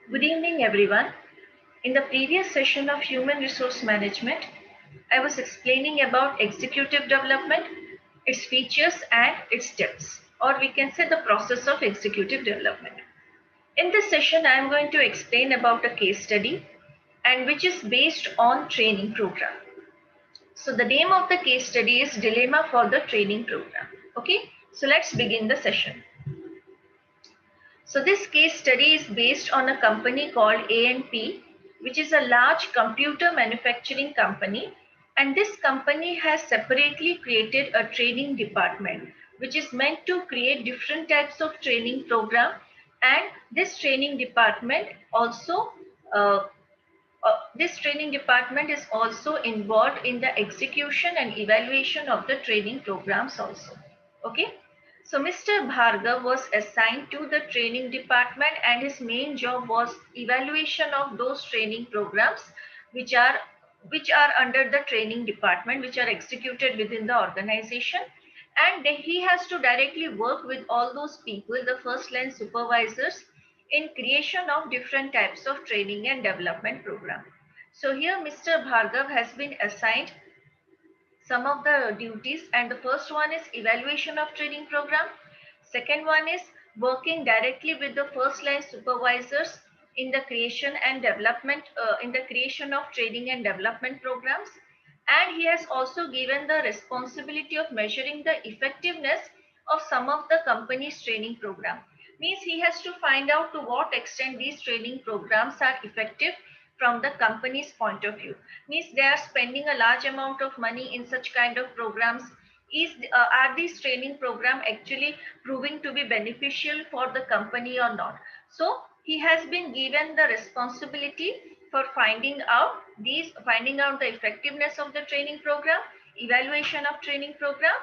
Good evening, everyone. In the previous session of Human Resource Management, I was explaining about executive development, its features, and its steps, or we can say the process of executive development. In this session, I am going to explain about a case study and which is based on training program. So the name of the case study is Dilemma for the Training Program. Okay, so let's begin the session. So this case study is based on a company called A&P, which is a large computer manufacturing company. And this company has separately created a training department, which is meant to create different types of training program. And this training department also uh, this training department is also involved in the execution and evaluation of the training programs also. Okay. So Mr. Bhargav was assigned to the training department and his main job was evaluation of those training programs which are under the training department, which are executed within the organization. And he has to directly work with all those people, the first line supervisors, in creation of different types of training and development program. So here Mr. Bhargav has been assigned some of the duties, and the first one is evaluation of training program. Second one is working directly with the first line supervisors in the creation and development in the creation of training and development programs. And he has also given the responsibility of measuring the effectiveness of some of the company's training program. Means he has to find out to what extent these training programs are effective from the company's point of view. Means they are spending a large amount of money in such kind of programs. Are these training program actually proving to be beneficial for the company or not? So he has been given the responsibility for finding out the effectiveness of the training program, evaluation of training program,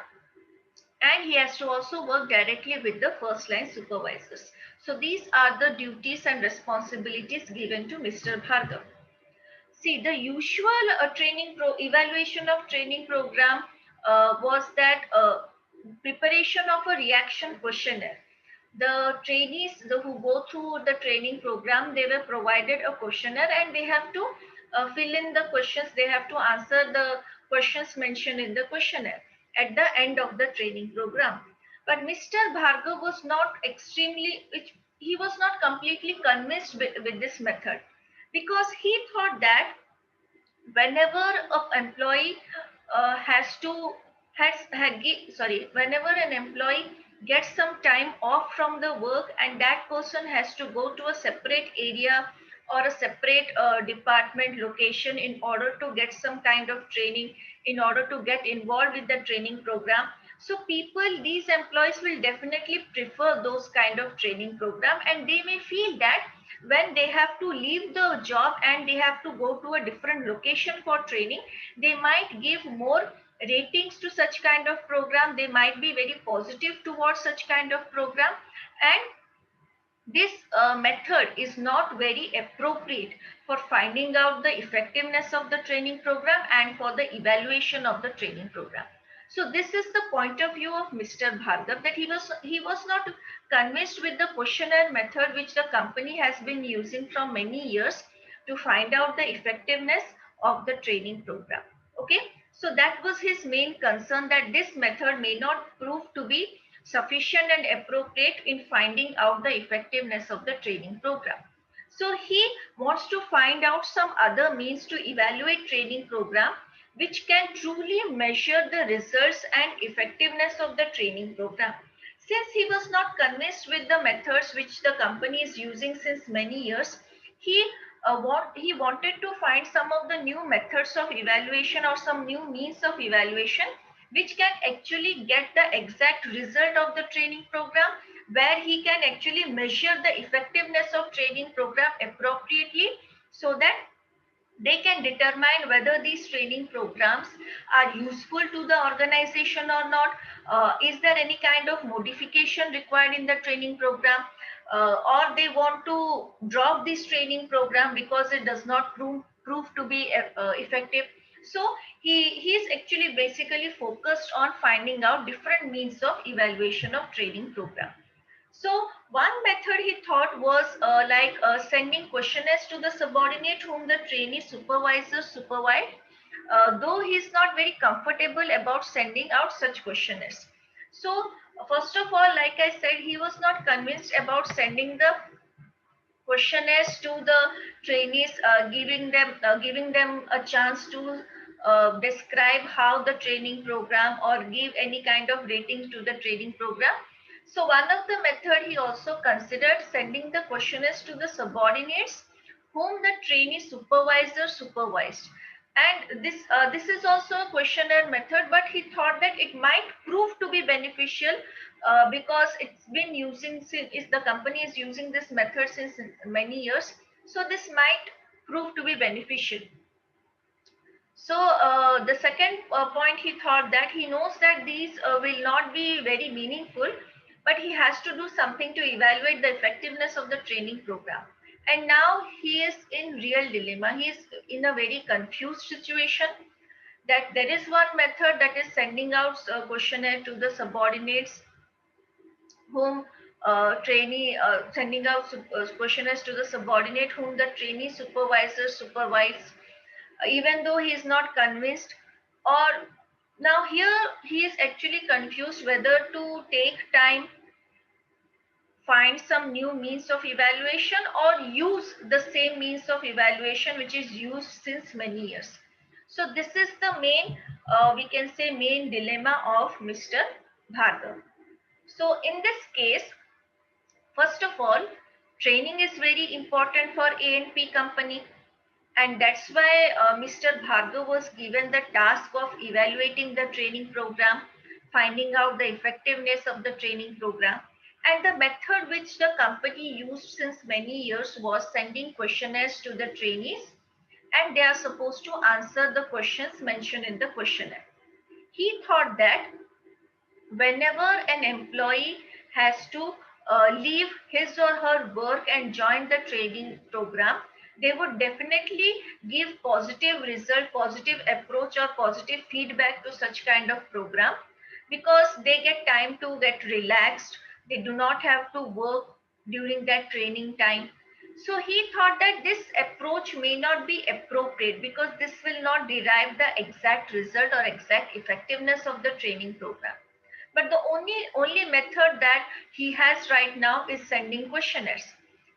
and he has to also work directly with the first line supervisors. So these are the duties and responsibilities given to Mr. Bhargav. See, the usual evaluation of training program was that preparation of a reaction questionnaire. The trainees who go through the training program, they were provided a questionnaire and they have to fill in the questions. They have to answer the questions mentioned in the questionnaire at the end of the training program. But Mr. Bhargav was not he was not completely convinced with this method, because he thought that whenever an employee has to has had sorry whenever an employee gets some time off from the work and that person has to go to a separate area or a separate department location in order to get some kind of training, in order to get involved with the training program. So these employees will definitely prefer those kind of training program, and they may feel that when they have to leave the job and they have to go to a different location for training, they might give more ratings to such kind of program. They might be very positive towards such kind of program, and this method is not very appropriate for finding out the effectiveness of the training program and for the evaluation of the training program. So this is the point of view of Mr. Bhargav, that he was not convinced with the questionnaire method which the company has been using from many years to find out the effectiveness of the training program. Okay, so that was his main concern, that this method may not prove to be sufficient and appropriate in finding out the effectiveness of the training program. So he wants to find out some other means to evaluate training program which can truly measure the results and effectiveness of the training program. Since he was not convinced with the methods which the company is using since many years, he wanted to find some of the new methods of evaluation or some new means of evaluation which can actually get the exact result of the training program, where he can actually measure the effectiveness of training program appropriately, so that they can determine whether these training programs are useful to the organization or not. Is there any kind of modification required in the training program, or they want to drop this training program because it does not prove to be effective. So he is actually basically focused on finding out different means of evaluation of training program. So one method he thought was sending questionnaires to the subordinate whom the trainee supervisor supervised, though he is not very comfortable about sending out such questionnaires. So first of all, like I said, he was not convinced about sending the questionnaires to the trainees, giving them a chance to describe how the training program or give any kind of rating to the training program. So one of the method he also considered sending the questionnaires to the subordinates whom the trainee supervisor supervised. And this is also a questionnaire method, but he thought that it might prove to be beneficial because it's been using is the company is using this method since many years, so this might prove to be beneficial. So the second point, he thought that he knows that these will not be very meaningful, but he has to do something to evaluate the effectiveness of the training program. And now he is in real dilemma. He is in a very confused situation, that there is one method that is sending out a questionnaire to the subordinates whom trainee sending out questionnaires to the subordinate whom the trainee supervisor supervise, even though he is not convinced. Or now here he is actually confused whether to take time, find some new means of evaluation, or use the same means of evaluation which is used since many years. So this is the main, we can say, main dilemma of Mr. Bhargav. So in this case, first of all, training is very important for A&P company, and that's why Mr. Bhargav was given the task of evaluating the training program, finding out the effectiveness of the training program. And the method which the company used since many years was sending questionnaires to the trainees, and they are supposed to answer the questions mentioned in the questionnaire. He thought that whenever an employee has to leave his or her work and join the training program, they would definitely give positive result, positive approach, or positive feedback to such kind of program, because they get time to get relaxed. They do not have to work during that training time. So he thought that this approach may not be appropriate because this will not derive the exact result or exact effectiveness of the training program. But the only method that he has right now is sending questionnaires.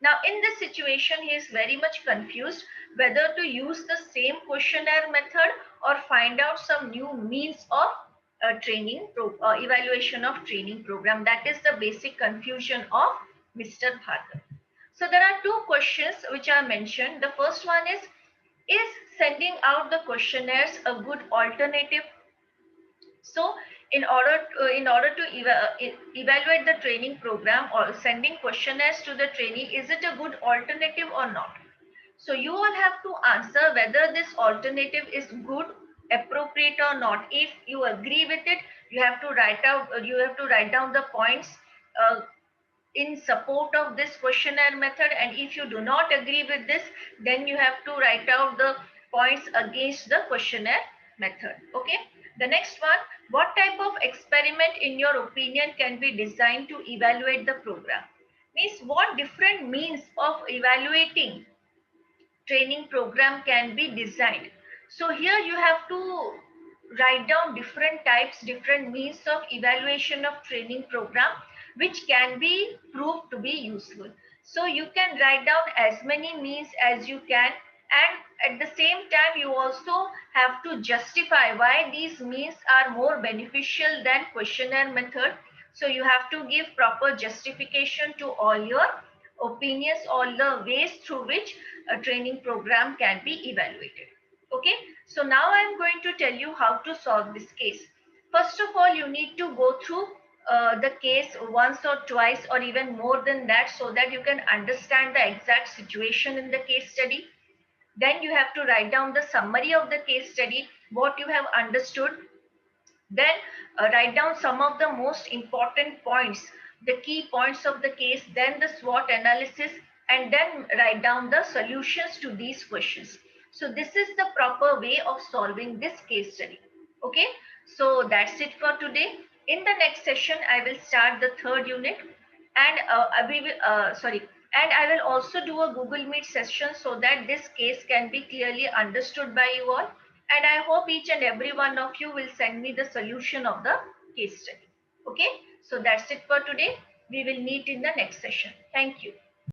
Now in this situation, he is very much confused whether to use the same questionnaire method or find out some new means of evaluation of training program. That is the basic confusion of Mr. Bhargav. So there are two questions which are mentioned. The first one is sending out the questionnaires a good alternative? So in order to evaluate the training program or sending questionnaires to the trainee, is it a good alternative or not? So you all have to answer whether this alternative is good, appropriate or not. If you agree with it, you have to write down the points uh, in support of this questionnaire method, and if you do not agree with this, then you have to write out the points against the questionnaire method. Okay, the next one, what type of experiment in your opinion can be designed to evaluate the program? Means what different means of evaluating training program can be designed. So here you have to write down different types, different means of evaluation of training program which can be proved to be useful. So you can write down as many means as you can, and at the same time you also have to justify why these means are more beneficial than questionnaire method. So you have to give proper justification to all your opinions, all the ways through which a training program can be evaluated. Okay, so now I am going to tell you how to solve this case. First of all, you need to go through the case once or twice or even more than that, so that you can understand the exact situation in the case study. Then you have to write down the summary of the case study, what you have understood. Then write down some of the most important points, the key points of the case, then the SWOT analysis, and then write down the solutions to these questions. So this is the proper way of solving this case study. Okay, so that's it for today. In the next session, I will start the third unit. And and I will also do a Google Meet session so that this case can be clearly understood by you all. And I hope each and every one of you will send me the solution of the case study. Okay, so that's it for today. We will meet in the next session. Thank you.